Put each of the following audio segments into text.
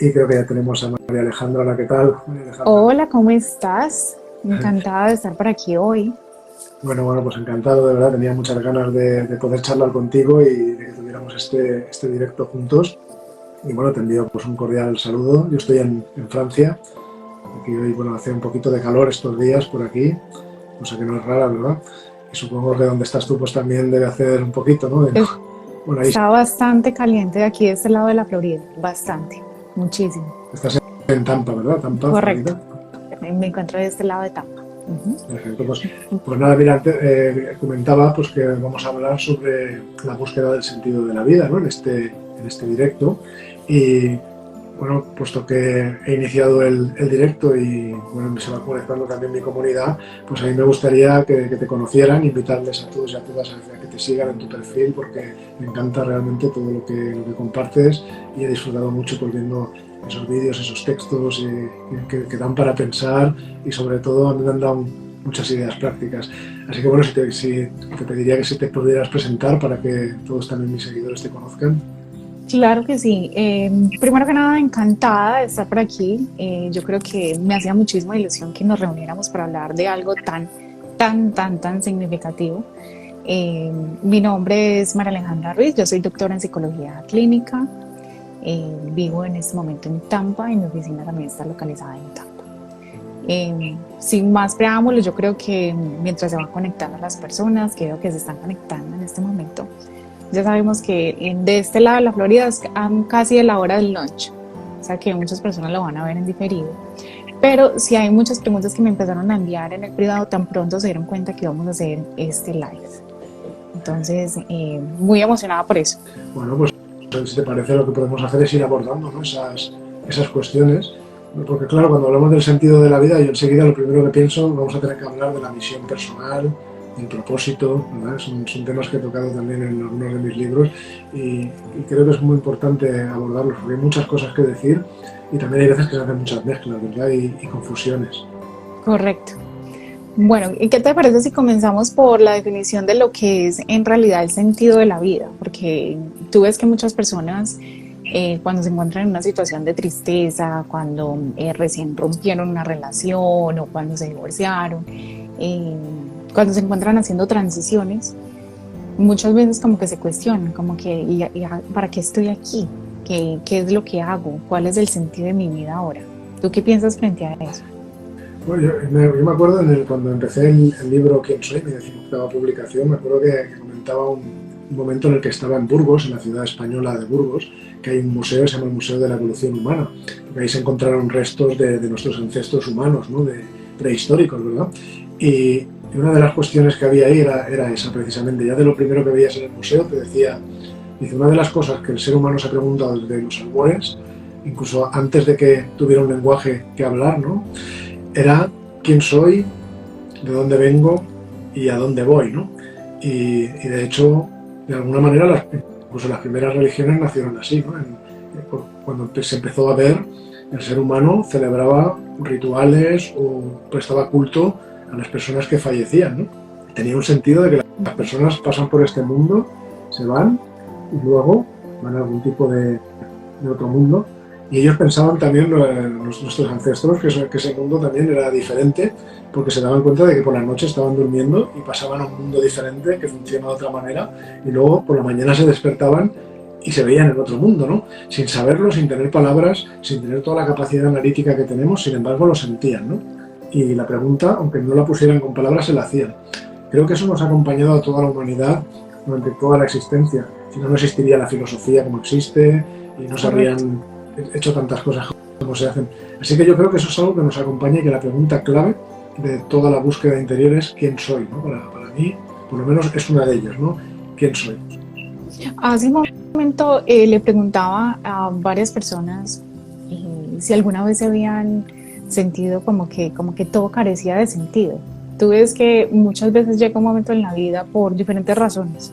Y creo que ya tenemos a María Alejandra. Hola, ¿qué tal? María Alejandra. Hola, ¿cómo estás? Encantada de estar por aquí hoy. Bueno, pues encantado, de verdad. Tenía muchas ganas de poder charlar contigo y de que tuviéramos este directo juntos. Y bueno, te envío pues un cordial saludo. Yo estoy en Francia. Aquí hoy, bueno, hace un poquito de calor estos días por aquí, cosa que no es rara, ¿verdad? Y supongo que donde estás tú pues también debe hacer un poquito, ¿no? Bueno, ahí Está bastante caliente de aquí de este lado de la Florida, bastante, muchísimo. estás en Tampa, ¿verdad? Tampa, Correcto, Florida. me encuentro de este lado de Tampa. Ujú. Perfecto, pues nada, mira, comentaba pues que vamos a hablar sobre la búsqueda del sentido de la vida, ¿no? En este directo. Y bueno, puesto que he iniciado el directo y bueno, se va conectando también mi comunidad, pues a mí me gustaría que te conocieran, invitarles a todos y a todas a que te sigan en tu perfil, porque me encanta realmente todo lo que compartes y he disfrutado mucho pues, viendo esos vídeos, esos textos que dan para pensar y sobre todo a mí me han dado muchas ideas prácticas. Así que bueno, si te pediría que si te pudieras presentar para que todos también mis seguidores te conozcan. Claro que sí. Primero que nada, encantada de estar por aquí. Yo creo que me hacía muchísima ilusión que nos reuniéramos para hablar de algo tan significativo. Eh, Mi nombre es María Alejandra Ruiz, yo soy doctora en psicología clínica. Vivo en este momento en Tampa y mi oficina también está localizada en Tampa. Sin más preámbulos, yo creo que mientras se van conectando las personas, que veo que se están conectando en este momento, ya sabemos que de este lado de la Florida es casi a la hora del lunch, o sea que muchas personas lo van a ver en diferido. Pero sí hay muchas preguntas que me empezaron a enviar en el privado tan pronto se dieron cuenta que íbamos a hacer este live. Entonces, muy emocionada por eso. Bueno, pues si te parece lo que podemos hacer es ir abordando, ¿no? esas cuestiones, ¿no? Porque claro, cuando hablamos del sentido de la vida, yo enseguida lo primero que pienso, vamos a tener que hablar de la misión personal, del propósito, ¿verdad? Son temas que he tocado también en algunos de mis libros y creo que es muy importante abordarlos porque hay muchas cosas que decir y también hay veces que se hacen muchas mezclas, ¿verdad? Y confusiones. Correcto. Bueno, ¿y qué te parece si comenzamos por la definición de lo que es en realidad el sentido de la vida? Porque tú ves que muchas personas cuando se encuentran en una situación de tristeza, cuando recién rompieron una relación o cuando se divorciaron, eh, cuando se encuentran haciendo transiciones, muchas veces como que se cuestionan, como que, ¿para qué estoy aquí? ¿Qué es lo que hago? ¿Cuál es el sentido de mi vida ahora? ¿Tú qué piensas frente a eso? Bueno, yo me acuerdo cuando empecé el libro ¿Quién soy?, mi decimoctava publicación, me acuerdo que comentaba un momento en el que estaba en Burgos, en la ciudad española de Burgos, que hay un museo, se llama el Museo de la Evolución Humana, porque ahí se encontraron restos de nuestros ancestros humanos, ¿no? Prehistóricos, ¿verdad? Y una de las cuestiones que había ahí era esa precisamente, ya de lo primero que veías en el museo te decía, dice, una de las cosas que el ser humano se ha preguntado desde los albores, incluso antes de que tuviera un lenguaje que hablar, ¿no? Era quién soy, de dónde vengo y a dónde voy, ¿no? Y de hecho, de alguna manera, incluso las primeras religiones nacieron así, ¿no? Cuando se empezó a ver, el ser humano celebraba rituales o prestaba culto a las personas que fallecían, ¿no? Tenía un sentido de que las personas pasan por este mundo, se van y luego van a algún tipo de otro mundo. Y ellos pensaban también, nuestros ancestros, que ese mundo también era diferente, porque se daban cuenta de que por la noche estaban durmiendo y pasaban a un mundo diferente, que funciona de otra manera, y luego por la mañana se despertaban y se veían en otro mundo, ¿no? Sin saberlo, sin tener palabras, sin tener toda la capacidad analítica que tenemos, sin embargo lo sentían, ¿no? Y la pregunta, aunque no la pusieran con palabras, se la hacían. Creo que eso nos ha acompañado a toda la humanidad durante toda la existencia. Si no, no existiría la filosofía como existe y no se Correcto. habrían hecho tantas cosas como se hacen. Así que yo creo que eso es algo que nos acompaña y que la pregunta clave de toda la búsqueda interior es ¿quién soy? ¿No? Para mí, por lo menos es una de ellas, ¿no? ¿Quién soy? Hace un momento le preguntaba a varias personas si alguna vez se habían sentido como que todo carecía de sentido. Tú ves que muchas veces llega un momento en la vida por diferentes razones,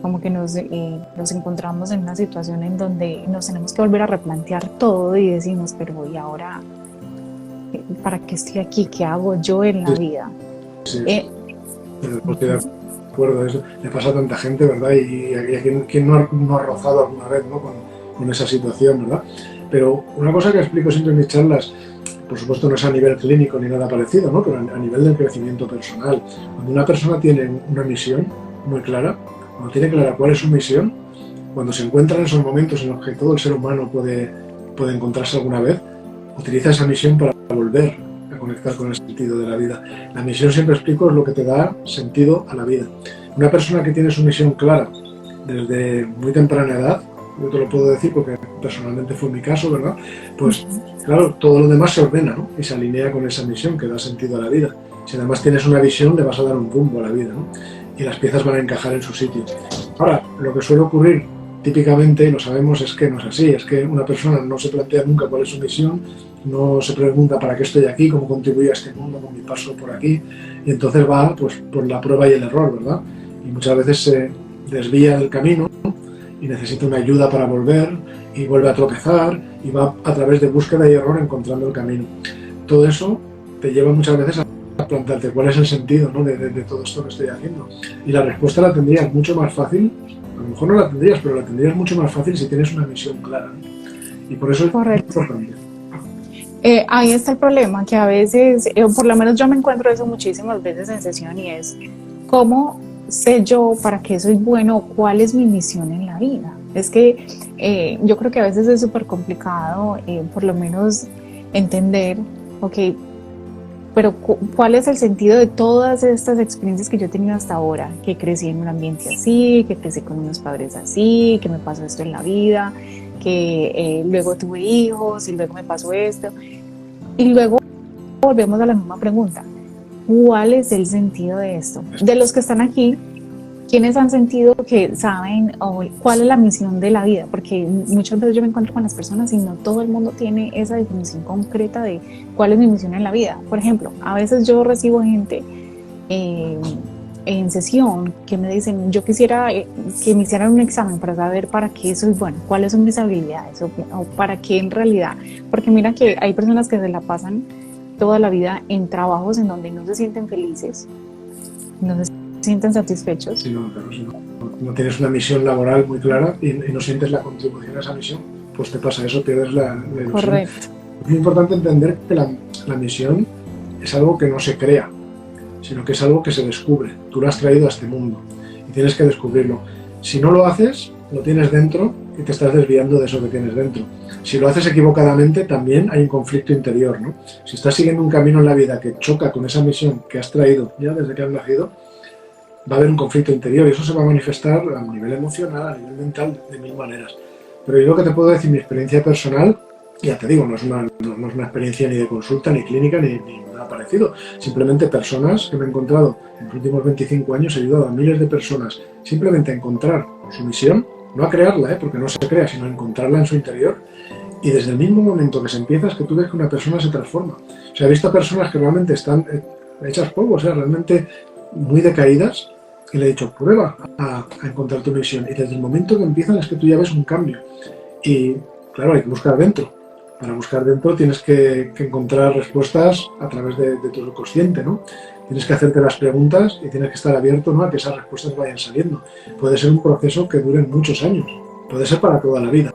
como que nos encontramos en una situación en donde nos tenemos que volver a replantear todo y decimos, pero ¿y ahora para qué estoy aquí? ¿Qué hago yo en la Sí, vida? sí, Eh, estoy de acuerdo. Eso le pasa a tanta gente, ¿verdad? Y a quien no ha rozado alguna vez, ¿no? Con esa situación, ¿verdad? Pero una cosa que explico siempre en mis charlas, por supuesto no es a nivel clínico ni nada parecido, ¿no? Pero a nivel del crecimiento personal. Cuando una persona tiene una misión muy clara, cuando tiene clara cuál es su misión, cuando se encuentra en esos momentos en los que todo el ser humano puede encontrarse alguna vez, utiliza esa misión para volver a conectar con el sentido de la vida. La misión, siempre explico, es lo que te da sentido a la vida. Una persona que tiene su misión clara desde muy temprana edad, yo te lo puedo decir porque personalmente fue mi caso, ¿verdad? Pues claro, todo lo demás se ordena, ¿no? Y se alinea con esa misión que da sentido a la vida. Si además tienes una visión, le vas a dar un rumbo a la vida, ¿no? Y las piezas van a encajar en su sitio. Ahora, lo que suele ocurrir típicamente, y lo sabemos, es que no es así. Es que una persona no se plantea nunca cuál es su misión, no se pregunta para qué estoy aquí, cómo contribuyo a este mundo con mi paso por aquí, y entonces va pues por la prueba y el error, ¿verdad? Y muchas veces se desvía del camino y necesita una ayuda para volver, y vuelve a tropezar, y va a través de búsqueda y error encontrando el camino. Todo eso te lleva muchas veces a plantearte cuál es el sentido, ¿no? de todo esto que estoy haciendo. Y la respuesta la tendrías mucho más fácil, a lo mejor no la tendrías, pero la tendrías mucho más fácil si tienes una misión clara, ¿no? Y por eso Correcto. es importante. Ahí está el problema, que a veces, por lo menos yo me encuentro eso muchísimas veces en sesión, y es cómo sé yo para qué soy bueno, cuál es mi misión en la vida. Es que yo creo que a veces es súper complicado, por lo menos entender, ok, pero ¿cuál es el sentido de todas estas experiencias que yo he tenido hasta ahora? Que crecí en un ambiente así, que crecí con unos padres así, que me pasó esto en la vida, que luego tuve hijos y luego me pasó esto. Y luego volvemos a la misma pregunta. ¿Cuál es el sentido de esto? De los que están aquí, ¿quiénes han sentido que saben cuál es la misión de la vida? Porque muchas veces yo me encuentro con las personas y no todo el mundo tiene esa definición concreta de cuál es mi misión en la vida. Por ejemplo, a veces yo recibo gente en sesión que me dicen, yo quisiera que me hicieran un examen para saber para qué soy bueno, cuáles son mis habilidades o para qué en realidad. Porque mira que hay personas que se la pasan toda la vida en trabajos en donde no se sienten felices, no se sienten satisfechos. Si no, claro, si no tienes una misión laboral muy clara y no sientes la contribución a esa misión, pues te pasa eso, pierdes la ilusión. Correcto. Es muy importante entender que la misión es algo que no se crea, sino que es algo que se descubre. Tú lo has traído a este mundo y tienes que descubrirlo. Si no lo haces, lo tienes dentro y te estás desviando de eso que tienes dentro. Si lo haces equivocadamente, también hay un conflicto interior, ¿no? Si estás siguiendo un camino en la vida que choca con esa misión que has traído ya desde que has nacido, va a haber un conflicto interior y eso se va a manifestar a nivel emocional, a nivel mental, de mil maneras. Pero yo lo que te puedo decir, mi experiencia personal, ya te digo, no es una experiencia ni de consulta, ni clínica, ni nada parecido. Simplemente personas que me he encontrado en los últimos 25 años, he ayudado a miles de personas simplemente a encontrar su misión, no a crearla, porque no se crea, sino a encontrarla en su interior. Y desde el mismo momento que se empieza es que tú ves que una persona se transforma. O sea, he visto personas que realmente están hechas polvo, o sea, realmente muy decaídas, y le he dicho, prueba a encontrar tu misión. Y desde el momento que empiezan es que tú ya ves un cambio. Y claro, hay que buscar dentro. Para buscar dentro tienes que encontrar respuestas a través de tu subconsciente, ¿no? Tienes que hacerte las preguntas y tienes que estar abierto, ¿no?, a que esas respuestas vayan saliendo. Puede ser un proceso que dure muchos años, puede ser para toda la vida,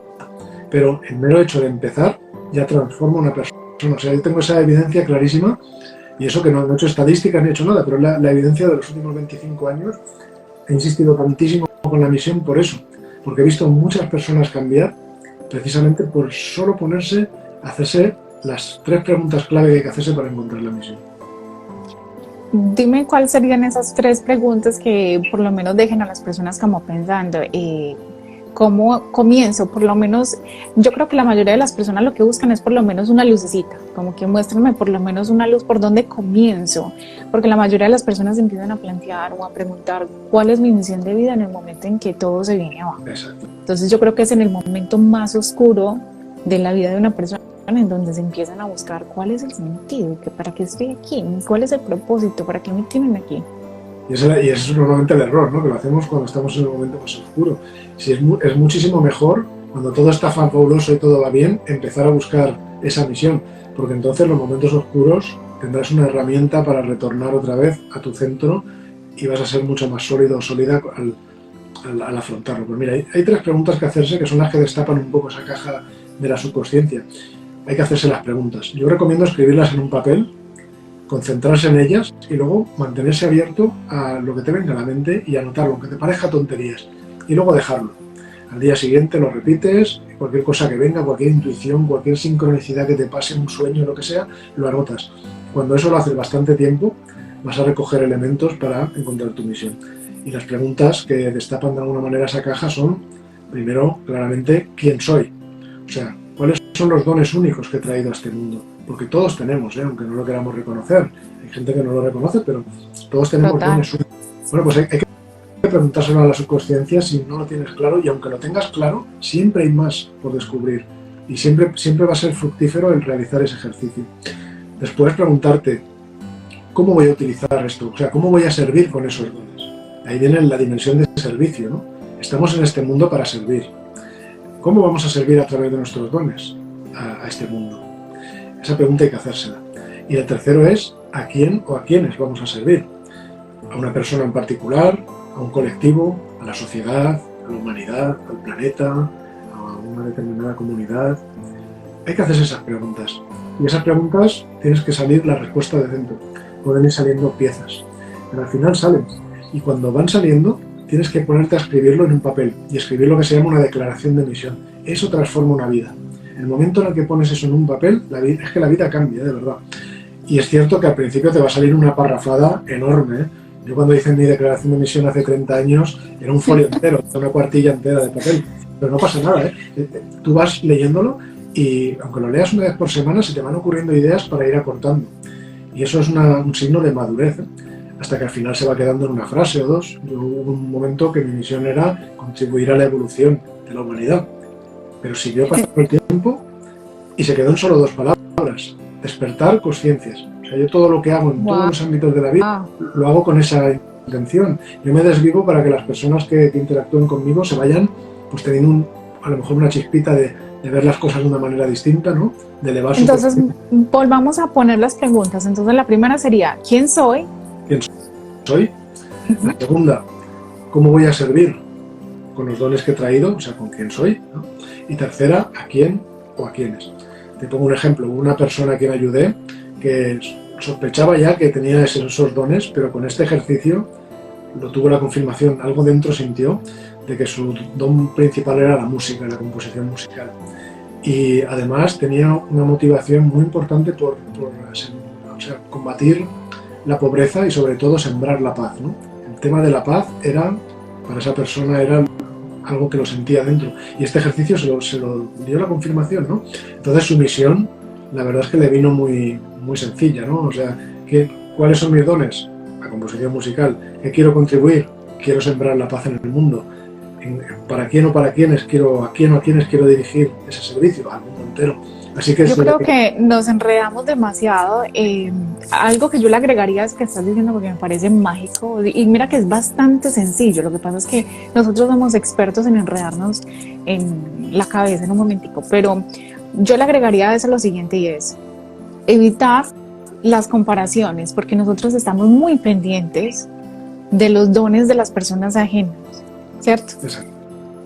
pero el mero hecho de empezar ya transforma a una persona. O sea, yo tengo esa evidencia clarísima, y eso que no he hecho estadísticas ni he hecho nada, pero la evidencia de los últimos 25 años. He insistido tantísimo con la misión por eso, porque he visto muchas personas cambiar precisamente por solo ponerse a hacerse las 3 preguntas clave que hay que hacerse para encontrar la misión. Dime cuáles serían esas 3 preguntas que por lo menos dejen a las personas como pensando, ¿cómo comienzo? Por lo menos, yo creo que la mayoría de las personas lo que buscan es por lo menos una lucecita, como que muéstrenme por lo menos una luz por dónde comienzo, porque la mayoría de las personas empiezan a plantear o a preguntar cuál es mi misión de vida en el momento en que todo se viene abajo. Exacto. Entonces yo creo que es en el momento más oscuro de la vida de una persona en donde se empiezan a buscar cuál es el sentido, para qué estoy aquí, cuál es el propósito, para qué me tienen aquí. Y ese es normalmente el error, ¿no?, que lo hacemos cuando estamos en un momento más oscuro. Si es muchísimo mejor, cuando todo está fabuloso y todo va bien, empezar a buscar esa misión, porque entonces en los momentos oscuros tendrás una herramienta para retornar otra vez a tu centro y vas a ser mucho más sólido o sólida al afrontarlo. Pues mira, hay 3 preguntas que hacerse, que son las que destapan un poco esa caja de la subconsciencia. Hay que hacerse las preguntas. Yo recomiendo escribirlas en un papel, concentrarse en ellas y luego mantenerse abierto a lo que te venga a la mente y anotarlo, aunque te parezca tonterías, y luego dejarlo. Al día siguiente lo repites, cualquier cosa que venga, cualquier intuición, cualquier sincronicidad que te pase, un sueño, lo que sea, lo anotas. Cuando eso lo haces bastante tiempo, vas a recoger elementos para encontrar tu misión. Y las preguntas que destapan de alguna manera esa caja son, primero, claramente, ¿quién soy? O sea, ¿cuáles son los dones únicos que he traído a este mundo? Porque todos tenemos, aunque no lo queramos reconocer. Hay gente que no lo reconoce, pero todos tenemos dones únicos. Bueno, pues hay que preguntárselo a la subconsciencia si no lo tienes claro, y aunque lo tengas claro, siempre hay más por descubrir. Y siempre va a ser fructífero el realizar ese ejercicio. Después preguntarte, ¿cómo voy a utilizar esto? O sea, ¿cómo voy a servir con esos dones? Ahí viene la dimensión de servicio, ¿no? Estamos en este mundo para servir. ¿Cómo vamos a servir a través de nuestros dones a este mundo? Esa pregunta hay que hacérsela. Y el tercero es, ¿a quién o a quiénes vamos a servir? ¿A una persona en particular? ¿A un colectivo? ¿A la sociedad? ¿A la humanidad? ¿Al planeta? ¿A una determinada comunidad? Hay que hacerse esas preguntas. Y esas preguntas tienes que salir la respuesta de dentro. Pueden ir saliendo piezas, pero al final salen. Y cuando van saliendo, tienes que ponerte a escribirlo en un papel y escribir lo que se llama una declaración de misión. Eso transforma una vida. El momento en el que pones eso en un papel, es que la vida cambia, de verdad. Y es cierto que al principio te va a salir una parrafada enorme. Yo cuando hice mi declaración de misión hace 30 años, era un folio entero, una cuartilla entera de papel. Pero no pasa nada, Tú vas leyéndolo y aunque lo leas una vez por semana, se te van ocurriendo ideas para ir acortando. Y eso es un signo de madurez, hasta que al final se va quedando en una frase o dos. Hubo un momento que mi misión era contribuir a la evolución de la humanidad. Pero siguió pasando el tiempo y se quedó en solo 2 palabras: despertar conciencias. O sea, yo todo lo que hago en todos los ámbitos de la vida lo hago con esa intención. Yo me desvivo para que las personas que interactúen conmigo se vayan pues teniendo a lo mejor una chispita de ver las cosas de una manera distinta, ¿no? De elevar su Entonces, volvamos a poner las preguntas. Entonces, la primera sería, ¿quién soy? ¿Quién soy? La segunda, ¿cómo voy a servir con los dones que he traído? O sea, ¿con quién soy? ¿No? Y tercera, ¿a quién o a quiénes? Te pongo un ejemplo. Una persona a quien ayudé que sospechaba ya que tenía esos dones, pero con este ejercicio lo tuvo la confirmación. Algo dentro sintió de que su don principal era la música, la composición musical. Y además tenía una motivación muy importante por combatir la pobreza y sobre todo sembrar la paz, ¿no? El tema de la paz para esa persona era algo que lo sentía dentro, y este ejercicio se lo dio la confirmación, ¿no? Entonces su misión, la verdad es que le vino muy, muy sencilla, ¿no? O sea, ¿cuáles son mis dones? La composición musical. ¿Qué quiero contribuir? Quiero sembrar la paz en el mundo. ¿Para quién o para quiénes a quién o a quiénes quiero dirigir ese servicio? Al mundo entero. Así que yo creo que nos enredamos demasiado. Algo que yo le agregaría es que estás diciendo, porque me parece mágico, y mira que es bastante sencillo. Lo que pasa es que nosotros somos expertos en enredarnos en la cabeza en un momentico, pero yo le agregaría a eso lo siguiente, y es evitar las comparaciones, porque nosotros estamos muy pendientes de los dones de las personas ajenas, ¿cierto? Exacto.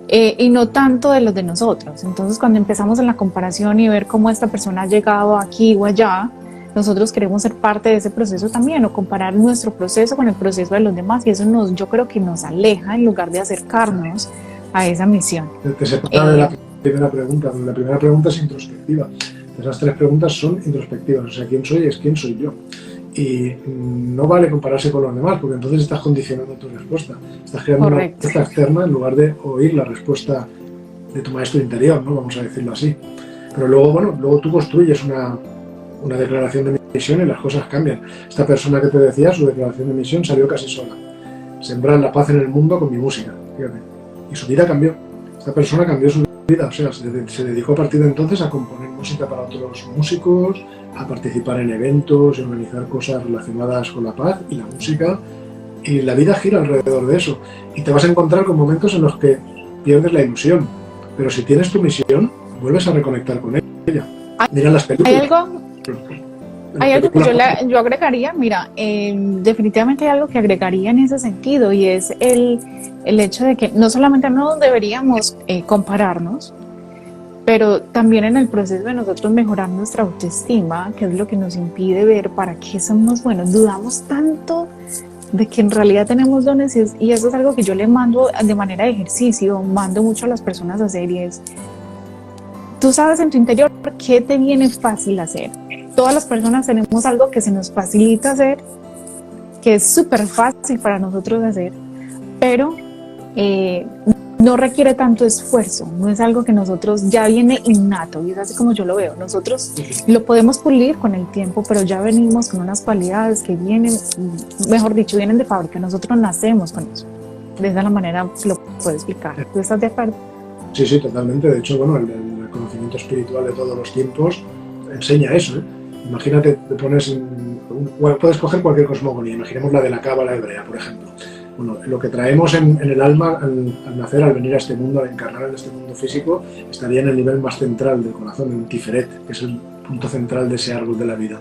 Y no tanto de los de nosotros. Entonces, cuando empezamos en la comparación y ver cómo esta persona ha llegado aquí o allá, nosotros queremos ser parte de ese proceso también, o comparar nuestro proceso con el proceso de los demás, y eso yo creo que nos aleja en lugar de acercarnos a esa misión. Te separa de la primera pregunta. La primera pregunta es introspectiva. Esas 3 preguntas son introspectivas. O sea, ¿quién soy? Es quién soy yo. Y no vale compararse con los demás, porque entonces estás condicionando tu respuesta. Estás creando una respuesta externa en lugar de oír la respuesta de tu maestro interior, ¿no? Vamos a decirlo así. Pero luego tú construyes una declaración de misión y las cosas cambian. Esta persona que te decía, su declaración de misión salió casi sola. Sembrar la paz en el mundo con mi música, fíjate. Y su vida cambió. Esta persona cambió su vida, o sea, se dedicó a partir de entonces a componer música para otros músicos, a participar en eventos y organizar cosas relacionadas con la paz y la música, y la vida gira alrededor de eso, y te vas a encontrar con momentos en los que pierdes la ilusión, pero si tienes tu misión, vuelves a reconectar con ella. Mira las películas. Hay algo que yo agregaría, mira, definitivamente hay algo que agregaría en ese sentido, y es el hecho de que no solamente no deberíamos compararnos, pero también en el proceso de nosotros mejorar nuestra autoestima, que es lo que nos impide ver para qué somos buenos, dudamos tanto de que en realidad tenemos dones y eso es algo que yo le mando de manera de ejercicio, mando mucho a las personas a hacer y es, tú sabes en tu interior qué te viene fácil hacer. Todas las personas tenemos algo que se nos facilita hacer, que es súper fácil para nosotros hacer, pero no requiere tanto esfuerzo, no es algo que nosotros ya viene innato y es así como yo lo veo. Nosotros lo podemos pulir con el tiempo, pero ya venimos con unas cualidades que vienen, mejor dicho, vienen de fábrica, nosotros nacemos con eso. De esa manera lo puedo explicar. ¿Tú estás de acuerdo? Sí, sí, totalmente. De hecho, bueno, el conocimiento espiritual de todos los tiempos enseña eso, ¿eh? Imagínate, te pones bueno, puedes coger cualquier cosmogonía, imaginemos la de la cábala hebrea, por ejemplo. Bueno, lo que traemos en el alma al nacer, al venir a este mundo, al encarnar en este mundo físico, estaría en el nivel más central del corazón, en Tiferet, que es el punto central de ese árbol de la vida.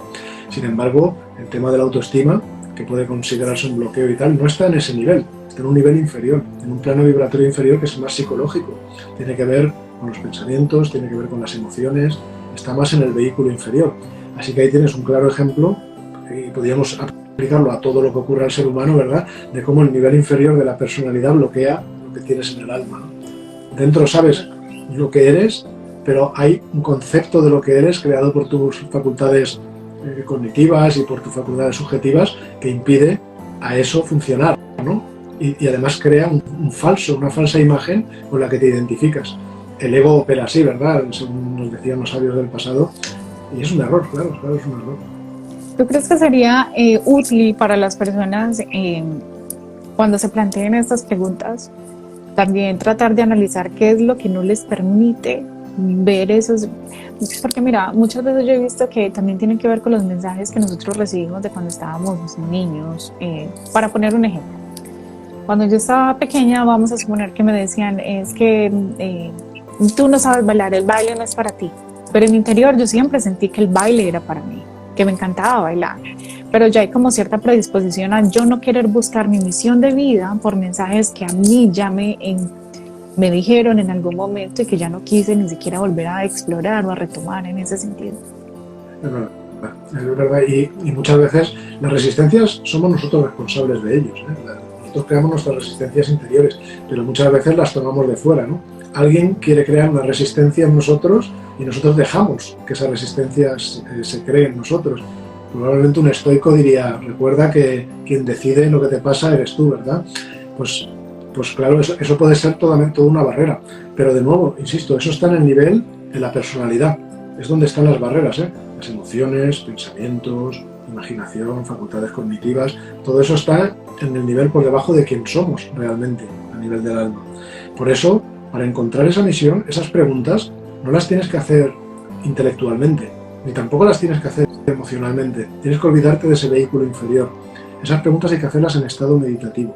Sin embargo, el tema de la autoestima, que puede considerarse un bloqueo y tal, no está en ese nivel, está en un nivel inferior, en un plano vibratorio inferior que es más psicológico. Tiene que ver con los pensamientos, tiene que ver con las emociones, está más en el vehículo inferior. Así que ahí tienes un claro ejemplo, y podríamos aplicarlo a todo lo que ocurre al ser humano, ¿verdad?, de cómo el nivel inferior de la personalidad bloquea lo que tienes en el alma, ¿no? Dentro sabes lo que eres, pero hay un concepto de lo que eres creado por tus facultades cognitivas y por tus facultades subjetivas que impide a eso funcionar, ¿no? Y además crea una falsa imagen con la que te identificas. El ego opera así, ¿verdad?, según nos decían los sabios del pasado, y es un error, claro, es un error. ¿Tú crees que sería útil para las personas cuando se planteen estas preguntas también tratar de analizar qué es lo que no les permite ver esos? Porque mira, muchas veces yo he visto que también tienen que ver con los mensajes que nosotros recibimos de cuando estábamos niños. Para poner un ejemplo, cuando yo estaba pequeña, vamos a suponer que me decían, es que tú no sabes bailar, el baile no es para ti. Pero en mi interior yo siempre sentí que el baile era para mí, que me encantaba bailar, pero ya hay como cierta predisposición a yo no querer buscar mi misión de vida por mensajes que a mí ya me dijeron en algún momento y que ya no quise ni siquiera volver a explorar o a retomar en ese sentido. Es verdad, y muchas veces las resistencias somos nosotros responsables de ellos, ¿eh? Nosotros creamos nuestras resistencias interiores, pero muchas veces las tomamos de fuera, ¿no? Alguien quiere crear una resistencia en nosotros y nosotros dejamos que esa resistencia se cree en nosotros. Probablemente un estoico diría, recuerda que quien decide lo que te pasa eres tú, ¿verdad? Pues claro, eso puede ser toda una barrera, pero de nuevo, insisto, eso está en el nivel de la personalidad, es donde están las barreras, ¿eh? Las emociones, pensamientos, imaginación, facultades cognitivas, todo eso está en el nivel por debajo de quién somos realmente, a nivel del alma. Por eso, para encontrar esa misión, esas preguntas, no las tienes que hacer intelectualmente, ni tampoco las tienes que hacer emocionalmente. Tienes que olvidarte de ese vehículo inferior. Esas preguntas hay que hacerlas en estado meditativo.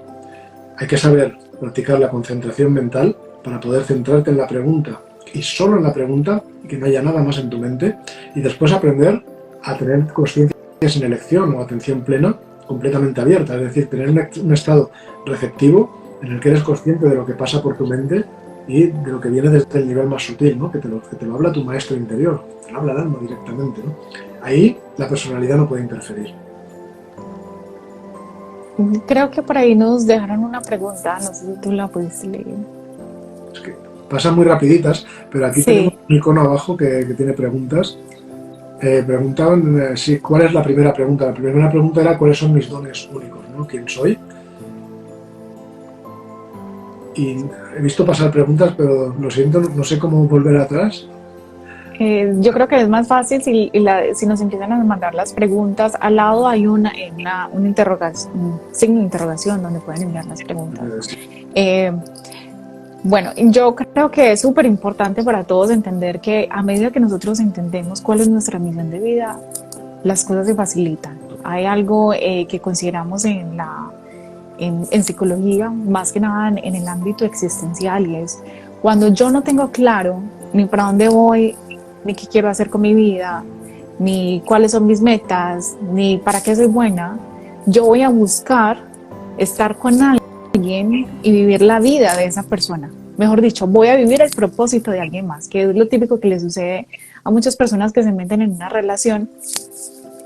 Hay que saber practicar la concentración mental para poder centrarte en la pregunta y solo en la pregunta, y que no haya nada más en tu mente, y después aprender a tener conciencia sin elección o atención plena, completamente abierta, es decir, tener un estado receptivo en el que eres consciente de lo que pasa por tu mente y de lo que viene desde el nivel más sutil, ¿no? que te lo habla tu maestro interior, te lo habla el alma directamente, ¿no? Ahí la personalidad no puede interferir. Creo que por ahí nos dejaron una pregunta, no sé si tú la pudiste leer. Es que pasan muy rapiditas, pero aquí tenemos un icono abajo que tiene preguntas. Preguntaban cuál es la primera pregunta. La primera pregunta era cuáles son mis dones únicos, ¿no? ¿Quién soy? Y he visto pasar preguntas, pero lo siento, no sé cómo volver atrás. Yo creo que es más fácil si nos empiezan a mandar las preguntas. Al lado hay un signo de interrogación donde pueden enviar las preguntas. Bueno, yo creo que es súper importante para todos entender que a medida que nosotros entendemos cuál es nuestra misión de vida, las cosas se facilitan. Hay algo que consideramos en psicología, más que nada en el ámbito existencial, y es cuando yo no tengo claro ni para dónde voy, ni qué quiero hacer con mi vida, ni cuáles son mis metas, ni para qué soy buena, yo voy a buscar estar con alguien y vivir la vida de esa persona. mejor dicho, voy a vivir el propósito de alguien más, que es lo típico que le sucede a muchas personas que se meten en una relación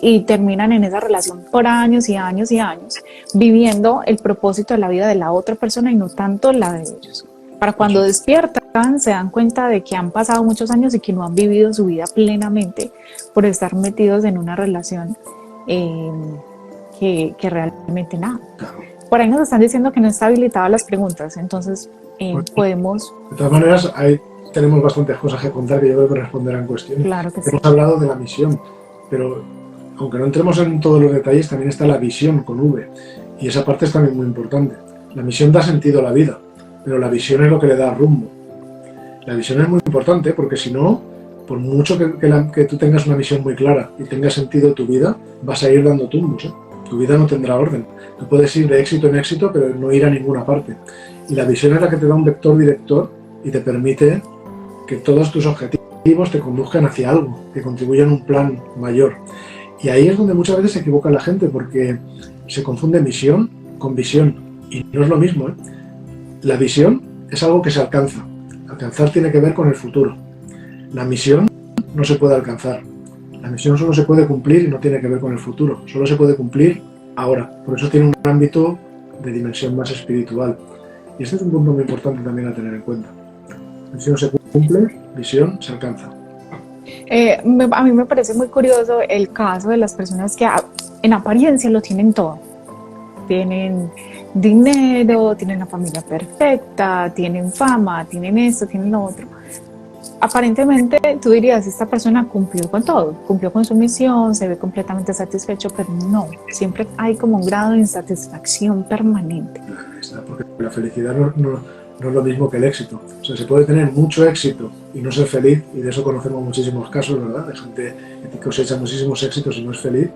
y terminan en esa relación por años y años y años, viviendo el propósito de la vida de la otra persona y no tanto la de ellos. Para cuando despiertan, se dan cuenta de que han pasado muchos años y que no han vivido su vida plenamente por estar metidos en una relación que realmente nada. Por ahí nos están diciendo que no está habilitada las preguntas, entonces podemos... De todas maneras, ahí tenemos bastantes cosas que contar que yo creo que responderán cuestiones. Claro que sí. Hemos hablado de la misión, pero aunque no entremos en todos los detalles, también está la visión con V, y esa parte es también muy importante. La misión da sentido a la vida, pero la visión es lo que le da rumbo. La visión es muy importante porque si no, por mucho que tú tengas una visión muy clara y tenga sentido tu vida, vas a ir dando tumbos, ¿eh? Tu vida no tendrá orden. Tú puedes ir de éxito en éxito, pero no ir a ninguna parte. Y la visión es la que te da un vector director y te permite que todos tus objetivos te conduzcan hacia algo, que contribuyan a un plan mayor. Y ahí es donde muchas veces se equivoca la gente, porque se confunde misión con visión. Y no es lo mismo, ¿eh? La visión es algo que se alcanza. Alcanzar tiene que ver con el futuro. La misión no se puede alcanzar. La misión solo se puede cumplir y no tiene que ver con el futuro. Solo se puede cumplir ahora. Por eso tiene un ámbito de dimensión más espiritual. Y este es un punto muy importante también a tener en cuenta. Misión se cumple, visión se alcanza. A mí me parece muy curioso el caso de las personas que en apariencia lo tienen todo. Tienen dinero, tienen la familia perfecta, tienen fama, tienen esto, tienen lo otro. Aparentemente tú dirías, esta persona cumplió con todo, cumplió con su misión, se ve completamente satisfecho, pero no, siempre hay como un grado de insatisfacción permanente. Porque la felicidad no es lo mismo que el éxito. O sea, se puede tener mucho éxito y no ser feliz, y de eso conocemos muchísimos casos, ¿verdad? De gente que cosecha muchísimos éxitos y no es feliz,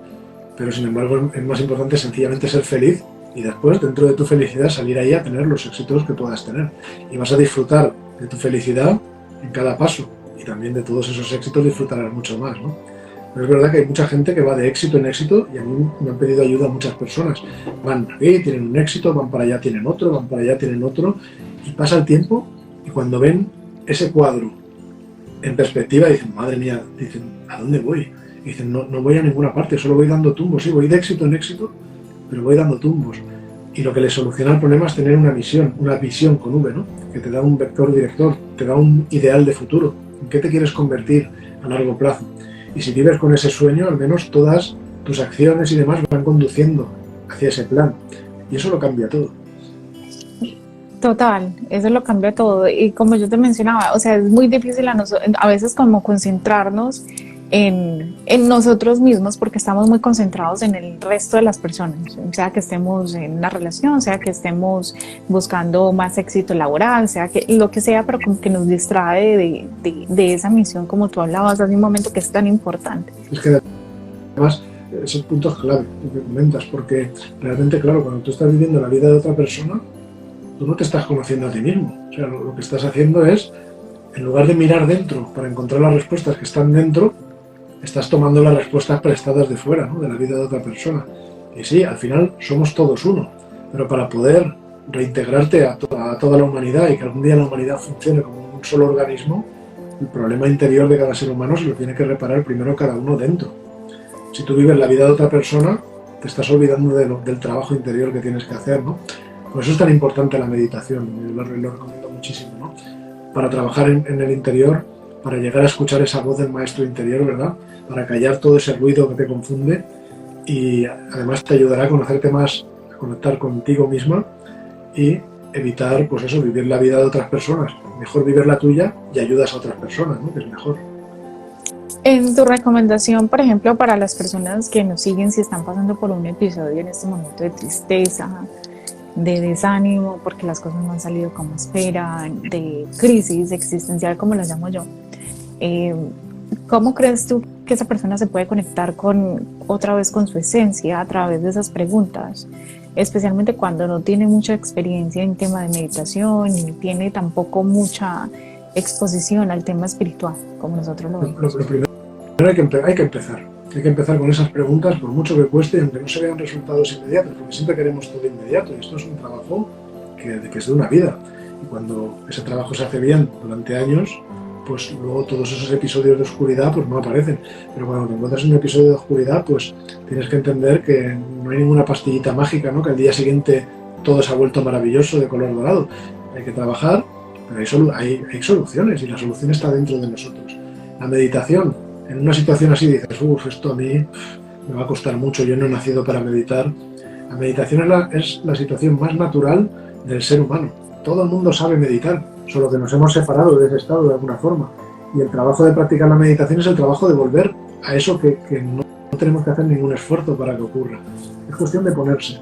pero sin embargo es más importante sencillamente ser feliz y después, dentro de tu felicidad, salir ahí a tener los éxitos que puedas tener. Y vas a disfrutar de tu felicidad en cada paso, y también de todos esos éxitos disfrutarás mucho más, ¿no? Pero es verdad que hay mucha gente que va de éxito en éxito, y a mí me han pedido ayuda muchas personas. Van aquí, tienen un éxito, van para allá, tienen otro, van para allá, tienen otro, y pasa el tiempo, y cuando ven ese cuadro en perspectiva, dicen, madre mía, dicen, ¿a dónde voy? Y dicen, no voy a ninguna parte, solo voy dando tumbos. Sí, voy de éxito en éxito, pero voy dando tumbos. Y lo que le soluciona el problema es tener una visión con V, ¿no? Que te da un vector director, te da un ideal de futuro. ¿En qué te quieres convertir a largo plazo? Y si vives con ese sueño, al menos todas tus acciones y demás van conduciendo hacia ese plan. Y eso lo cambia todo. Total, eso lo cambia todo. Y como yo te mencionaba, o sea, es muy difícil a veces como concentrarnos en nosotros mismos, porque estamos muy concentrados en el resto de las personas, sea que estemos en una relación, sea que estemos buscando más éxito laboral, sea que lo que sea, pero como que nos distrae de esa misión, como tú hablabas hace un momento, que es tan importante. Es que además ese punto es clave, lo que comentas, porque realmente, claro, cuando tú estás viviendo la vida de otra persona, tú no te estás conociendo a ti mismo. O sea, lo que estás haciendo es, en lugar de mirar dentro para encontrar las respuestas que están dentro, estás tomando las respuestas prestadas de fuera, ¿no? De la vida de otra persona. Y sí, al final somos todos uno, pero para poder reintegrarte a toda la humanidad y que algún día la humanidad funcione como un solo organismo, el problema interior de cada ser humano se lo tiene que reparar primero cada uno dentro. Si tú vives la vida de otra persona, te estás olvidando del trabajo interior que tienes que hacer, ¿no? Por eso es tan importante la meditación, lo recomiendo muchísimo, ¿no? Para trabajar en el interior, para llegar a escuchar esa voz del maestro interior, ¿verdad? Para callar todo ese ruido que te confunde, y además te ayudará a conocerte más, a conectar contigo misma y evitar, pues eso, vivir la vida de otras personas. Mejor vivir la tuya y ayudas a otras personas, ¿no? Que es mejor. En tu recomendación, por ejemplo, para las personas que nos siguen, si están pasando por un episodio en este momento de tristeza, de desánimo, porque las cosas no han salido como esperan, de crisis existencial, como las llamo yo, ¿cómo crees tú que esa persona se puede conectar otra vez con su esencia a través de esas preguntas? Especialmente cuando no tiene mucha experiencia en tema de meditación ni tiene tampoco mucha exposición al tema espiritual, como nosotros lo vemos. Lo primero hay que empezar con esas preguntas, por mucho que cueste, aunque no se vean resultados inmediatos, porque siempre queremos todo inmediato, y esto es un trabajo que es de una vida. Y cuando ese trabajo se hace bien durante años, pues luego todos esos episodios de oscuridad pues no aparecen. Pero cuando te encuentras en un episodio de oscuridad, pues tienes que entender que no hay ninguna pastillita mágica, ¿no? Que al día siguiente todo se ha vuelto maravilloso de color dorado. Hay que trabajar, pero hay soluciones, y la solución está dentro de nosotros. La meditación, en una situación así dices, esto a mí me va a costar mucho, yo no he nacido para meditar. La meditación es la situación más natural del ser humano. Todo el mundo sabe meditar, solo que nos hemos separado de ese estado de alguna forma. Y el trabajo de practicar la meditación es el trabajo de volver a eso que no tenemos que hacer ningún esfuerzo para que ocurra. Es cuestión de ponerse.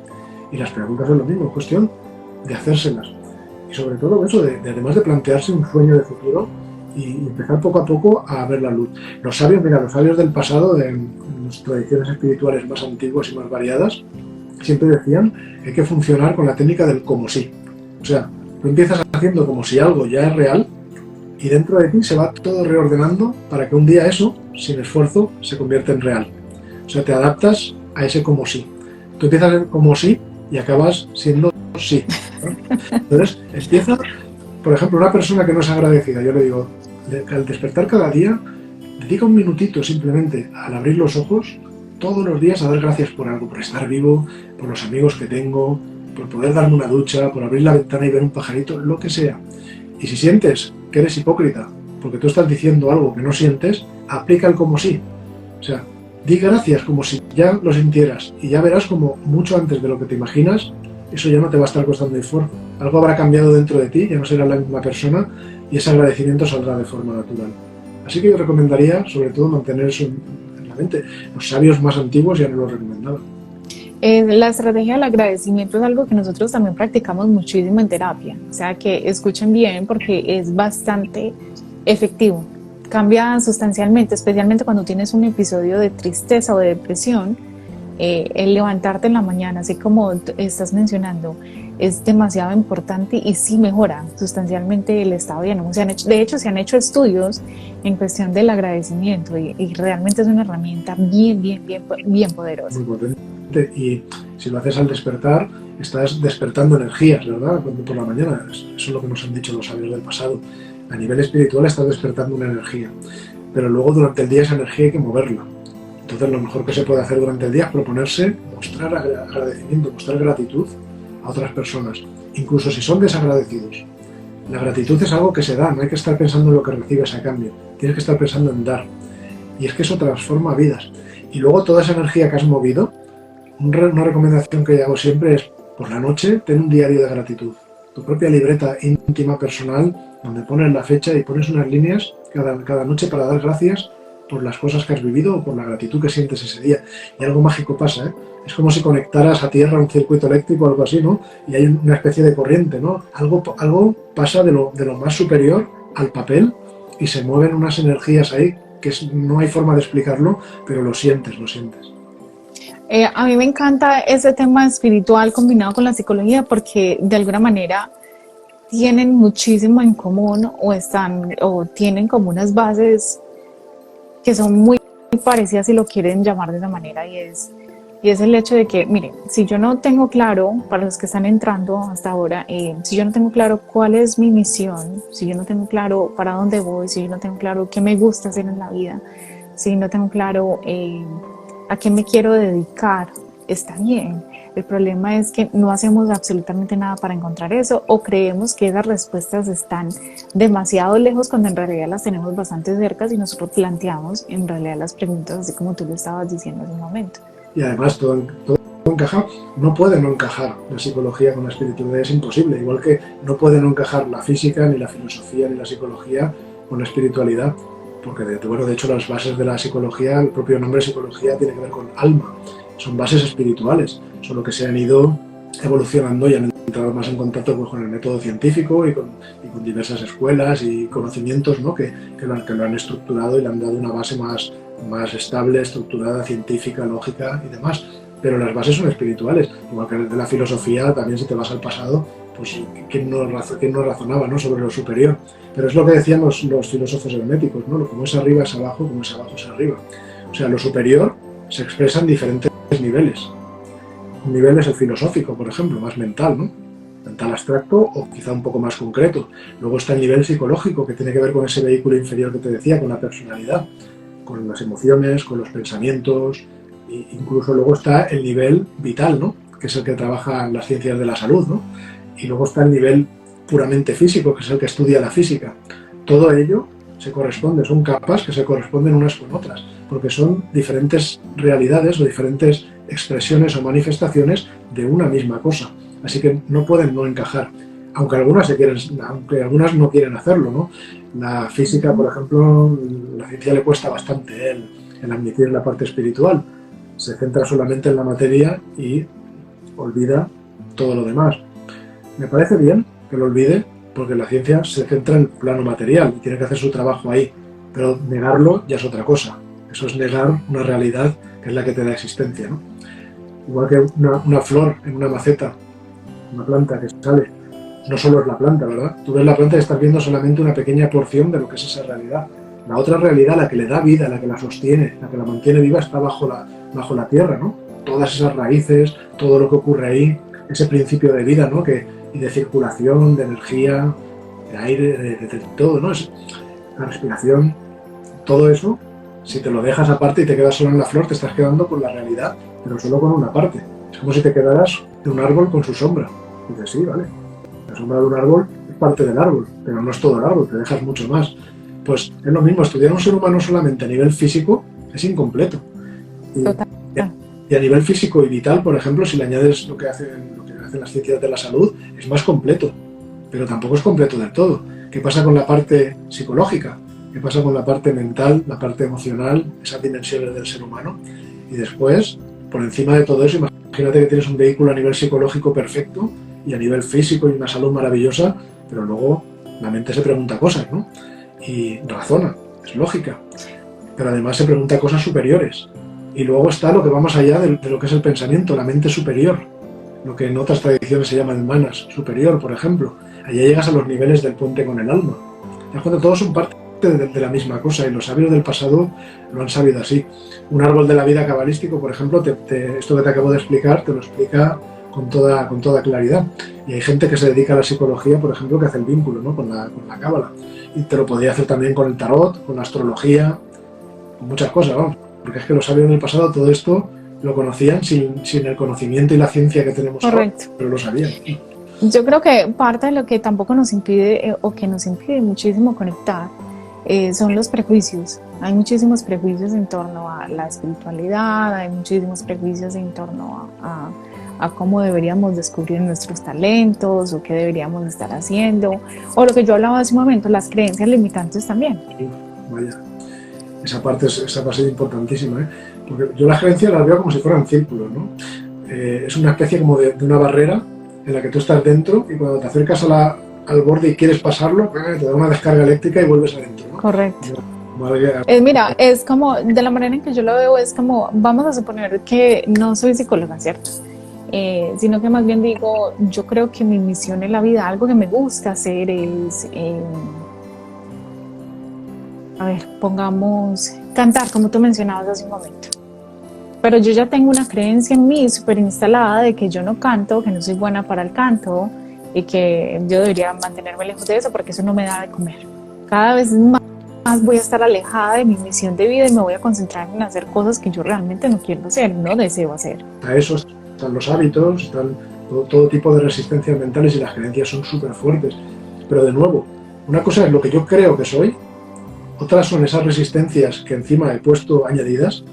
Y las preguntas es lo mismo, es cuestión de hacérselas. Y sobre todo eso, además de plantearse un sueño de futuro y empezar poco a poco a ver la luz. Los sabios del pasado, de las tradiciones espirituales más antiguas y más variadas, siempre decían que hay que funcionar con la técnica del como si. O sea, tú empiezas haciendo como si algo ya es real y dentro de ti se va todo reordenando para que un día eso, sin esfuerzo, se convierta en real. O sea, te adaptas a ese como si. Tú empiezas como si y acabas siendo sí, ¿no? Entonces, empieza, por ejemplo, una persona que no es agradecida, yo le digo, al despertar cada día, dedica un minutito simplemente al abrir los ojos, todos los días a dar gracias por algo, por estar vivo, por los amigos que tengo, por poder darme una ducha, por abrir la ventana y ver un pajarito, lo que sea. Y si sientes que eres hipócrita, porque tú estás diciendo algo que no sientes, aplica el como sí. O sea, di gracias como si ya lo sintieras y ya verás como mucho antes de lo que te imaginas, eso ya no te va a estar costando esfuerzo. Algo habrá cambiado dentro de ti, ya no serás la misma persona y ese agradecimiento saldrá de forma natural. Así que yo recomendaría, sobre todo, mantener eso en la mente. Los sabios más antiguos ya no lo recomendaban. La estrategia del agradecimiento es algo que nosotros también practicamos muchísimo en terapia. O sea, que escuchen bien porque es bastante efectivo. Cambia sustancialmente, especialmente cuando tienes un episodio de tristeza o de depresión. El levantarte en la mañana, así como estás mencionando, es demasiado importante y sí mejora sustancialmente el estado de ánimo. De hecho, se han hecho estudios en cuestión del agradecimiento y realmente es una herramienta bien poderosa. Muy potente, y si lo haces al despertar, estás despertando energías, ¿verdad? Por la mañana, eso es lo que nos han dicho los sabios del pasado. A nivel espiritual estás despertando una energía, pero luego durante el día esa energía hay que moverla. Entonces lo mejor que se puede hacer durante el día es proponerse mostrar agradecimiento, mostrar gratitud a otras personas, incluso si son desagradecidos. La gratitud es algo que se da, no hay que estar pensando en lo que recibes a cambio, tienes que estar pensando en dar. Y es que eso transforma vidas. Y luego toda esa energía que has movido, una recomendación que hago siempre es, por la noche, ten un diario de gratitud. Tu propia libreta íntima, personal, donde pones la fecha y pones unas líneas cada noche para dar gracias por las cosas que has vivido o por la gratitud que sientes ese día. Y algo mágico pasa, ¿eh? Es como si conectaras a tierra un circuito eléctrico o algo así, ¿no? Y hay una especie de corriente, ¿no? Algo pasa de lo más superior al papel y se mueven unas energías ahí que no hay forma de explicarlo, pero lo sientes. A mí me encanta ese tema espiritual combinado con la psicología porque de alguna manera tienen muchísimo en común o tienen como unas bases que son muy parecidas, si lo quieren llamar de esa manera, y es el hecho de que, miren, si yo no tengo claro, para los que están entrando hasta ahora, si yo no tengo claro cuál es mi misión, si yo no tengo claro para dónde voy, si yo no tengo claro qué me gusta hacer en la vida, si no tengo claro a qué me quiero dedicar, está bien. El problema es que no hacemos absolutamente nada para encontrar eso o creemos que esas respuestas están demasiado lejos cuando en realidad las tenemos bastante cerca y nosotros planteamos en realidad las preguntas así como tú lo estabas diciendo hace un momento. Y además todo encaja, no puede no encajar la psicología con la espiritualidad, es imposible, igual que no puede no encajar la física, ni la filosofía, ni la psicología con la espiritualidad, porque de hecho las bases de la psicología, el propio nombre psicología tiene que ver con alma, son bases espirituales, solo que se han ido evolucionando y han entrado más en contacto con el método científico y con diversas escuelas y conocimientos, ¿no? que lo han estructurado y le han dado una base más estable, estructurada, científica, lógica y demás. Pero las bases son espirituales, igual que de la filosofía también, si te vas al pasado, pues ¿quién no razonaba, ¿no? sobre lo superior? Pero es lo que decían los filósofos herméticos, ¿no? Como es arriba es abajo, como es abajo es arriba. O sea, lo superior se expresa en diferentes niveles. Un nivel es el filosófico, por ejemplo, más mental, ¿no? mental abstracto o quizá un poco más concreto. Luego está el nivel psicológico, que tiene que ver con ese vehículo inferior que te decía, con la personalidad, con las emociones, con los pensamientos, e incluso luego está el nivel vital, ¿no? Que es el que trabaja en las ciencias de la salud, ¿no? Y luego está el nivel puramente físico, que es el que estudia la física. Todo ello se corresponde, son capas que se corresponden unas con otras, porque son diferentes realidades o diferentes expresiones o manifestaciones de una misma cosa. Así que no pueden no encajar, aunque algunas no quieren hacerlo, ¿no? La física, por ejemplo, la ciencia le cuesta bastante el admitir la parte espiritual. Se centra solamente en la materia y olvida todo lo demás. Me parece bien que lo olvide, porque la ciencia se centra en el plano material y tiene que hacer su trabajo ahí, pero negarlo ya es otra cosa. Eso es negar una realidad que es la que te da existencia, ¿no? Igual que una flor en una maceta, una planta que sale, no solo es la planta, ¿verdad? Tú ves la planta y estás viendo solamente una pequeña porción de lo que es esa realidad. La otra realidad, la que le da vida, la que la sostiene, la que la mantiene viva, está bajo la tierra, ¿no? Todas esas raíces, todo lo que ocurre ahí, ese principio de vida, ¿no? Y de circulación, de energía, de aire, de todo, ¿no? La respiración, todo eso, si te lo dejas aparte y te quedas solo en la flor, te estás quedando con la realidad, pero solo con una parte. Es como si te quedaras de un árbol con su sombra. Y dices, sí, vale, la sombra de un árbol es parte del árbol, pero no es todo el árbol, te dejas mucho más. Pues es lo mismo, estudiar a un ser humano solamente a nivel físico es incompleto. Y a nivel físico y vital, por ejemplo, si le añades lo que hacen las ciencias de la salud, es más completo, pero tampoco es completo del todo. ¿Qué pasa con la parte psicológica? ¿Qué pasa con la parte mental, la parte emocional, esas dimensiones del ser humano? Y después, por encima de todo eso, imagínate que tienes un vehículo a nivel psicológico perfecto y a nivel físico y una salud maravillosa, pero luego la mente se pregunta cosas, ¿no? Y razona, es lógica, pero además se pregunta cosas superiores. Y luego está lo que va más allá de lo que es el pensamiento, la mente superior, lo que en otras tradiciones se llama el manas superior, por ejemplo. Allá llegas a los niveles del puente con el alma. Ya cuando todos son parte de la misma cosa, y los sabios del pasado lo han sabido así. Un árbol de la vida cabalístico, por ejemplo, esto que te acabo de explicar, te lo explica con toda claridad. Y hay gente que se dedica a la psicología, por ejemplo, que hace el vínculo, ¿no? con la cábala. Y te lo podría hacer también con el tarot, con la astrología, con muchas cosas, vamos. Porque es que los sabios del pasado todo esto lo conocían sin el conocimiento y la ciencia que tenemos ahora, pero lo sabían. Yo creo que parte de lo que tampoco nos impide o que nos impide muchísimo conectar son los prejuicios. Hay muchísimos prejuicios en torno a la espiritualidad, hay muchísimos prejuicios en torno a cómo deberíamos descubrir nuestros talentos o qué deberíamos estar haciendo, o lo que yo hablaba hace un momento, las creencias limitantes también. Vaya, esa parte es importantísima, ¿eh? Porque yo las creencias las veo como si fueran círculos, ¿no? Es una especie como de una barrera en la que tú estás dentro y cuando te acercas al borde y quieres pasarlo, te da una descarga eléctrica y vuelves adentro, ¿no? Correcto. Mira, es como, de la manera en que yo lo veo, es como, vamos a suponer que no soy psicóloga, ¿cierto? Sino que más bien digo, yo creo que mi misión en la vida, algo que me gusta hacer es, pongamos, cantar, como tú mencionabas hace un momento. Pero yo ya tengo una creencia en mí súper instalada de que yo no canto, que no soy buena para el canto y que yo debería mantenerme lejos de eso porque eso no me da de comer. Cada vez más voy a estar alejada de mi misión de vida y me voy a concentrar en hacer cosas que yo realmente no quiero hacer, no deseo hacer. A eso están los hábitos, están todo tipo de resistencias mentales y las creencias son súper fuertes. Pero de nuevo, una cosa es lo que yo creo que soy, otras son esas resistencias que encima he puesto añadidas,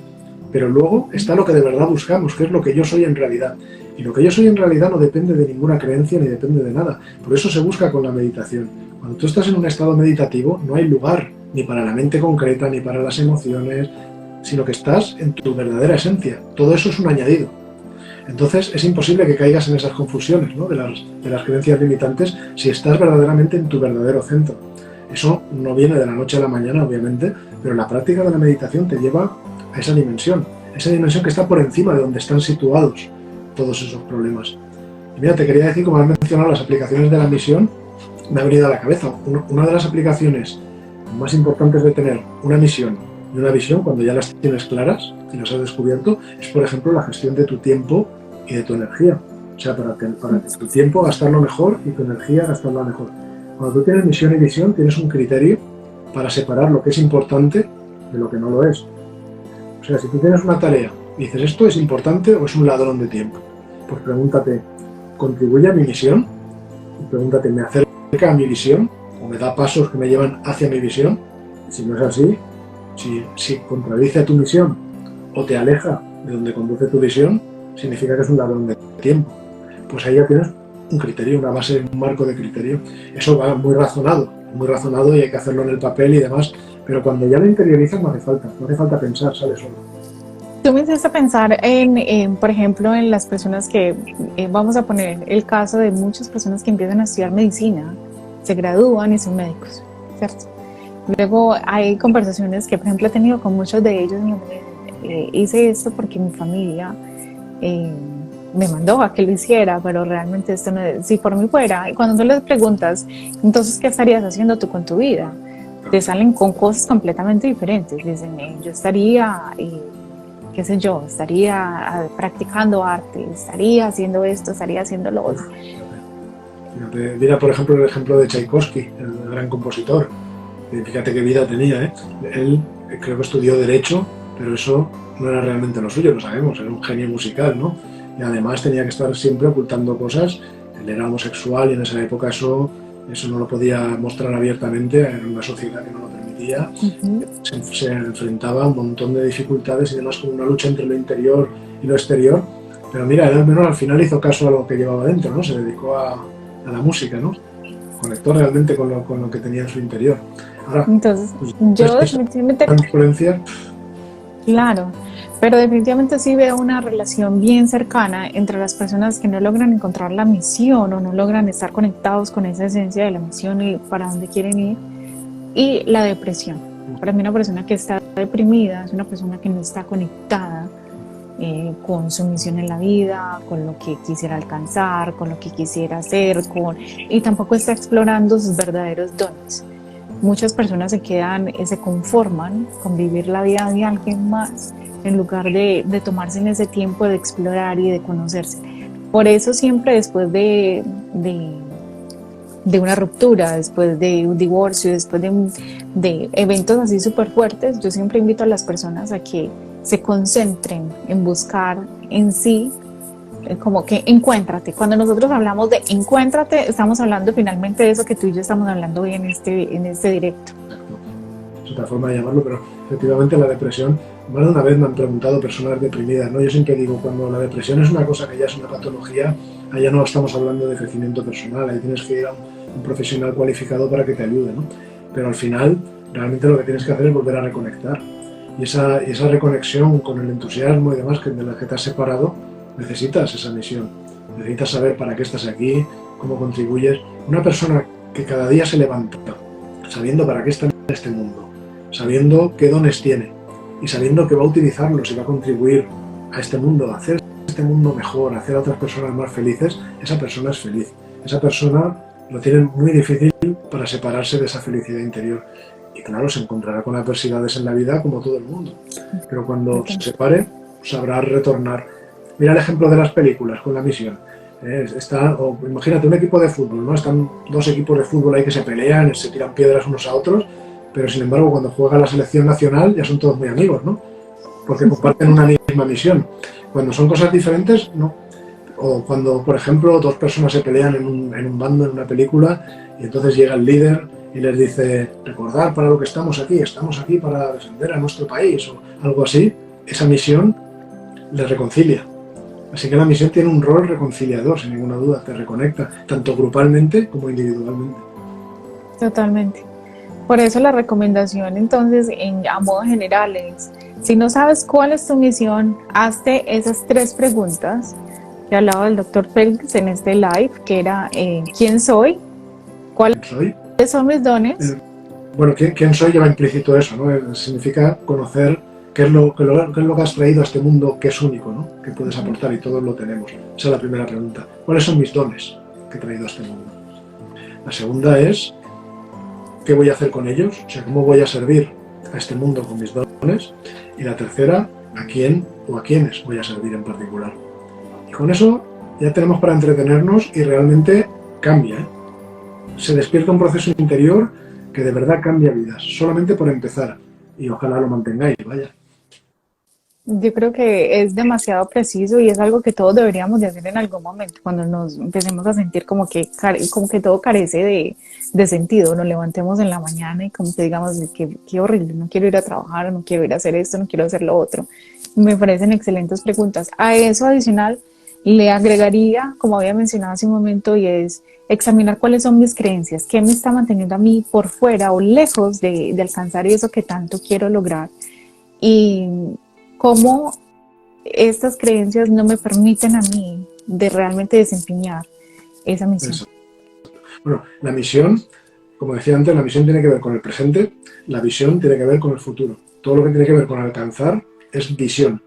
pero luego está lo que de verdad buscamos, que es lo que yo soy en realidad. Y lo que yo soy en realidad no depende de ninguna creencia ni depende de nada. Por eso se busca con la meditación. Cuando tú estás en un estado meditativo no hay lugar ni para la mente concreta, ni para las emociones, sino que estás en tu verdadera esencia. Todo eso es un añadido. Entonces es imposible que caigas en esas confusiones, ¿no? de las creencias limitantes si estás verdaderamente en tu verdadero centro. Eso no viene de la noche a la mañana, obviamente, pero la práctica de la meditación te lleva a esa dimensión que está por encima de donde están situados todos esos problemas. Y mira, te quería decir, como has mencionado las aplicaciones de la misión, me ha venido a la cabeza. Una de las aplicaciones más importantes de tener una misión y una visión, cuando ya las tienes claras y las has descubierto, es, por ejemplo, la gestión de tu tiempo y de tu energía. sea, para que tu tiempo gastarlo mejor y tu energía gastarla mejor. Cuando tú tienes misión y visión, tienes un criterio para separar lo que es importante de lo que no lo es. O sea, si tú tienes una tarea y dices, ¿esto es importante o es un ladrón de tiempo? Pues pregúntate, ¿contribuye a mi misión? Y pregúntate, ¿me acerca a mi visión? ¿O me da pasos que me llevan hacia mi visión? Si no es así, si contradice a tu misión o te aleja de donde conduce tu visión, significa que es un ladrón de tiempo. Pues ahí ya tienes un criterio, una base, un marco de criterio. Eso va muy razonado y hay que hacerlo en el papel y demás, pero cuando ya lo interiorizas no hace falta pensar, sale solo. Tú me hiciste pensar por ejemplo, en las personas que, vamos a poner el caso de muchas personas que empiezan a estudiar medicina, se gradúan y son médicos, ¿cierto? Luego hay conversaciones que, por ejemplo, he tenido con muchos de ellos, hice esto porque mi familia me mandó a que lo hiciera, pero realmente esto no es, si por mí fuera. Y cuando tú les preguntas, entonces, ¿qué estarías haciendo tú con tu vida? Te salen con cosas completamente diferentes. Dicen, yo estaría, qué sé yo, estaría practicando arte, estaría haciendo esto, estaría haciendo lo otro. Mira, por ejemplo, el ejemplo de Tchaikovsky, el gran compositor. Fíjate qué vida tenía, ¿eh? Él creo que estudió Derecho, pero eso no era realmente lo suyo, lo sabemos, era un genio musical, ¿no? Y además tenía que estar siempre ocultando cosas. Él era homosexual y en esa época eso no lo podía mostrar abiertamente, era una sociedad que no lo permitía. Se enfrentaba a un montón de dificultades y demás, como una lucha entre lo interior y lo exterior. Pero mira, él al menos al final hizo caso a lo que llevaba dentro, ¿no? Se dedicó a la música, ¿no? Conectó realmente con lo que tenía en su interior. Ahora, entonces, pues, yo definitivamente... Influencia. Claro, pero definitivamente sí veo una relación bien cercana entre las personas que no logran encontrar la misión o no logran estar conectados con esa esencia de la misión y para dónde quieren ir, y la depresión. Para mí una persona que está deprimida es una persona que no está conectada con su misión en la vida, con lo que quisiera alcanzar, con lo que quisiera hacer, y tampoco está explorando sus verdaderos dones. Muchas personas se conforman con vivir la vida de alguien más en lugar de tomarse en ese tiempo de explorar y de conocerse. Por eso siempre después de una ruptura, después de un divorcio, después de eventos así súper fuertes, yo siempre invito a las personas a que se concentren en buscar en sí, como que encuéntrate. Cuando nosotros hablamos de encuéntrate, estamos hablando finalmente de eso que tú y yo estamos hablando hoy en este directo. Es otra forma de llamarlo, pero efectivamente la depresión, más de una vez me han preguntado personas deprimidas, ¿no? Yo siempre digo, cuando la depresión es una cosa que ya es una patología, allá no estamos hablando de crecimiento personal, ahí tienes que ir a un profesional cualificado para que te ayude, ¿no? Pero al final, realmente lo que tienes que hacer es volver a reconectar. Y esa reconexión con el entusiasmo y demás de la que te has separado, necesitas esa misión, necesitas saber para qué estás aquí, cómo contribuyes. Una persona que cada día se levanta sabiendo para qué está en este mundo, sabiendo qué dones tiene y sabiendo que va a utilizarlos y va a contribuir a este mundo, a hacer este mundo mejor, a hacer a otras personas más felices, esa persona es feliz. Esa persona lo tiene muy difícil para separarse de esa felicidad interior. Y claro, se encontrará con adversidades en la vida como todo el mundo, pero cuando se separe sabrá retornar. Mira el ejemplo de las películas con la misión. Imagínate un equipo de fútbol, ¿no? Están dos equipos de fútbol ahí que se pelean, se tiran piedras unos a otros, pero sin embargo cuando juega la selección nacional ya son todos muy amigos, ¿no? Porque comparten una misma misión. Cuando son cosas diferentes, no. O cuando, por ejemplo, dos personas se pelean en un bando en una película y entonces llega el líder y les dice, recordad para lo que estamos aquí para defender a nuestro país o algo así. Esa misión les reconcilia. Así que la misión tiene un rol reconciliador, sin ninguna duda, te reconecta, tanto grupalmente como individualmente. Totalmente. Por eso la recomendación, entonces, a modo general es, si no sabes cuál es tu misión, hazte esas 3 preguntas que hablaba el Dr. Félix en este live, que era, ¿quién soy? ¿Cuáles son mis dones? Bueno, ¿quién soy? Lleva implícito eso, ¿no? Significa conocer qué es lo que has traído a este mundo, que es único, ¿no? Que puedes aportar y todos lo tenemos. Esa es la primera pregunta. ¿Cuáles son mis dones que he traído a este mundo? La segunda es, ¿qué voy a hacer con ellos? O sea, ¿cómo voy a servir a este mundo con mis dones? Y la tercera, ¿a quién o a quiénes voy a servir en particular? Y con eso ya tenemos para entretenernos y realmente cambia, ¿eh? Se despierta un proceso interior que de verdad cambia vidas, solamente por empezar. Y ojalá lo mantengáis, vaya. Yo creo que es demasiado preciso y es algo que todos deberíamos de hacer en algún momento, cuando nos empecemos a sentir como que todo carece de sentido, nos levantemos en la mañana y como que digamos qué horrible, no quiero ir a trabajar, no quiero ir a hacer esto, no quiero hacer lo otro. Me parecen excelentes preguntas. A eso adicional le agregaría, como había mencionado hace un momento, y es examinar cuáles son mis creencias, qué me está manteniendo a mí por fuera o lejos de alcanzar eso que tanto quiero lograr y cómo estas creencias no me permiten a mí de realmente desempeñar esa misión. Eso. Bueno, la misión, como decía antes, la misión tiene que ver con el presente, la visión tiene que ver con el futuro. Todo lo que tiene que ver con alcanzar es visión.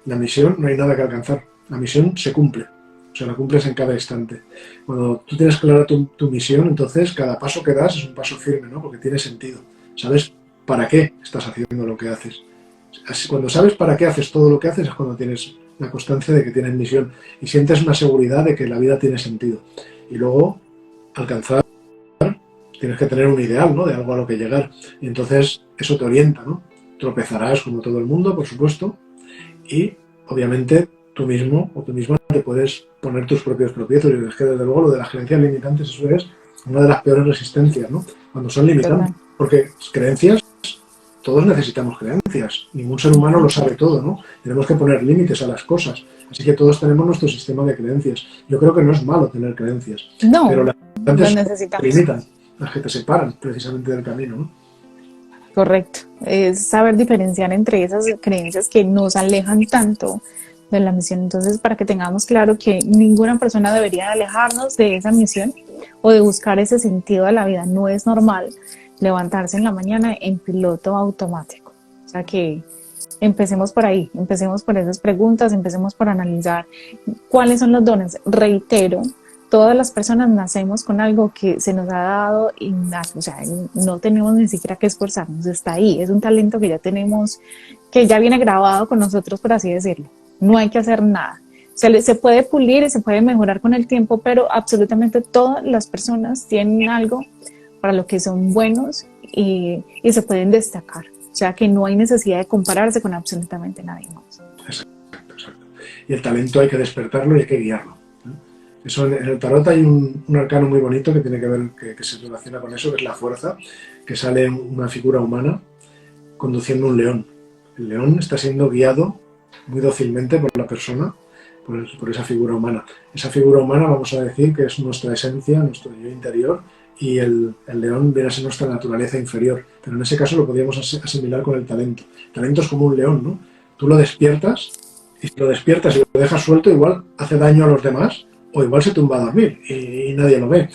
La misión no hay nada que alcanzar, la misión se cumple, o sea, la cumples en cada instante. Cuando tú tienes clara tu misión, entonces cada paso que das es un paso firme, ¿no? Porque tiene sentido. Sabes para qué estás haciendo lo que haces. Cuando sabes para qué haces todo lo que haces es cuando tienes la constancia de que tienes misión y sientes una seguridad de que la vida tiene sentido. Y luego, alcanzar, tienes que tener un ideal, ¿no? De algo a lo que llegar. Y entonces eso te orienta, ¿no? Tropezarás como todo el mundo, por supuesto, y obviamente tú mismo o tú misma te puedes poner tus propios tropiezos. Y es que desde luego lo de las creencias limitantes, eso es una de las peores resistencias, ¿no? Cuando son limitantes. Porque creencias, todos necesitamos creencias. Ningún ser humano lo sabe todo, ¿no? Tenemos que poner límites a las cosas. Así que todos tenemos nuestro sistema de creencias. Yo creo que no es malo tener creencias. No, pero las creencias necesitamos. te limitan, las que te separan precisamente del camino, ¿no? Correcto. Es saber diferenciar entre esas creencias que nos alejan tanto de la misión. Entonces, para que tengamos claro que ninguna persona debería alejarnos de esa misión o de buscar ese sentido de la vida. No es normal levantarse en la mañana en piloto automático. O sea que empecemos por ahí, empecemos por esas preguntas, empecemos por analizar cuáles son los dones. Reitero, todas las personas nacemos con algo que se nos ha dado innato, o sea, no tenemos ni siquiera que esforzarnos, está ahí, es un talento que ya tenemos, que ya viene grabado con nosotros, por así decirlo. No hay que hacer nada. Se puede pulir y se puede mejorar con el tiempo, pero absolutamente todas las personas tienen algo para lo que son buenos y se pueden destacar. O sea que no hay necesidad de compararse con absolutamente nadie más. Exacto, exacto. Y el talento hay que despertarlo y hay que guiarlo. Eso, en el tarot hay un arcano muy bonito que tiene que ver, que se relaciona con eso, que es la fuerza, que sale una figura humana conduciendo un león. El león está siendo guiado muy dócilmente por la persona, por esa figura humana. Esa figura humana vamos a decir que es nuestra esencia, nuestro yo interior, y el león viene a ser nuestra naturaleza inferior. Pero en ese caso lo podríamos asimilar con el talento. El talento es como un león, ¿no? Tú lo despiertas, y si lo despiertas y lo dejas suelto, igual hace daño a los demás, o igual se tumba a dormir y nadie lo ve.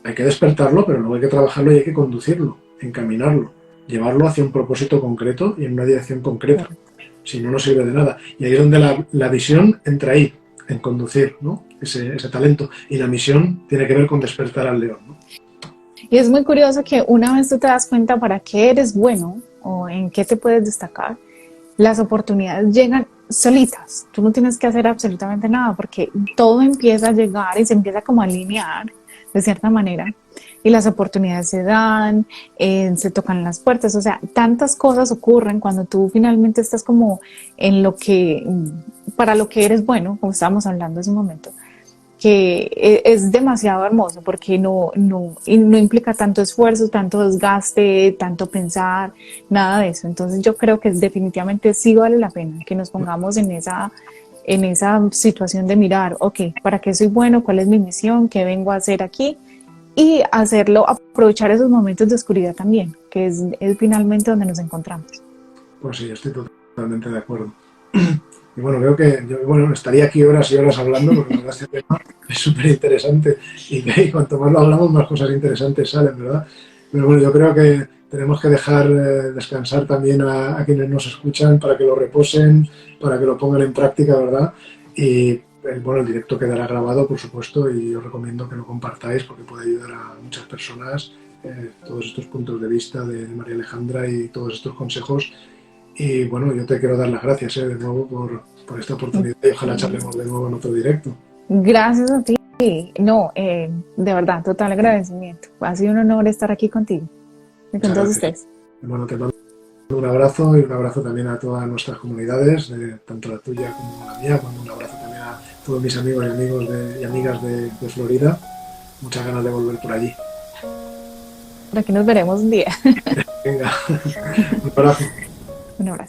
Hay que despertarlo, pero luego hay que trabajarlo y hay que conducirlo, encaminarlo, llevarlo hacia un propósito concreto y en una dirección concreta. Si no, no sirve de nada. Y ahí es donde la visión entra ahí, en conducir, ¿no? ese talento. Y la misión tiene que ver con despertar al león, ¿no? Y es muy curioso que una vez tú te das cuenta para qué eres bueno o en qué te puedes destacar, las oportunidades llegan solitas. Tú no tienes que hacer absolutamente nada porque todo empieza a llegar y se empieza como a alinear de cierta manera y las oportunidades se dan, se tocan las puertas, o sea, tantas cosas ocurren cuando tú finalmente estás como en lo que, para lo que eres bueno, como estábamos hablando hace un momento, que es demasiado hermoso porque no implica tanto esfuerzo, tanto desgaste, tanto pensar, nada de eso. Entonces yo creo que definitivamente sí vale la pena que nos pongamos en esa situación de mirar, ok, ¿para qué soy bueno? ¿Cuál es mi misión? ¿Qué vengo a hacer aquí? Y hacerlo, aprovechar esos momentos de oscuridad también, que es finalmente donde nos encontramos. Pues sí, estoy totalmente de acuerdo. Y bueno, creo que yo estaría aquí horas y horas hablando porque la verdad este tema es súper interesante y cuanto más lo hablamos más cosas interesantes salen, ¿verdad? Pero bueno, yo creo que tenemos que dejar descansar también a quienes nos escuchan para que lo reposen, para que lo pongan en práctica, ¿verdad? Y bueno, el directo quedará grabado, por supuesto, y os recomiendo que lo compartáis porque puede ayudar a muchas personas todos estos puntos de vista de María Alejandra y todos estos consejos. Y bueno, yo te quiero dar las gracias de nuevo por esta oportunidad y ojalá charlemos de nuevo en otro directo. Gracias a ti. No, de verdad, total agradecimiento. Ha sido un honor estar aquí contigo y con Muchas todos gracias. ustedes. Bueno, te mando un abrazo y un abrazo también a todas nuestras comunidades, tanto la tuya como la mía. Mando un abrazo también a todos mis amigos y amigos y amigas de Florida. Muchas ganas de volver por allí. Por aquí nos veremos un día. Venga, un abrazo. Un abrazo.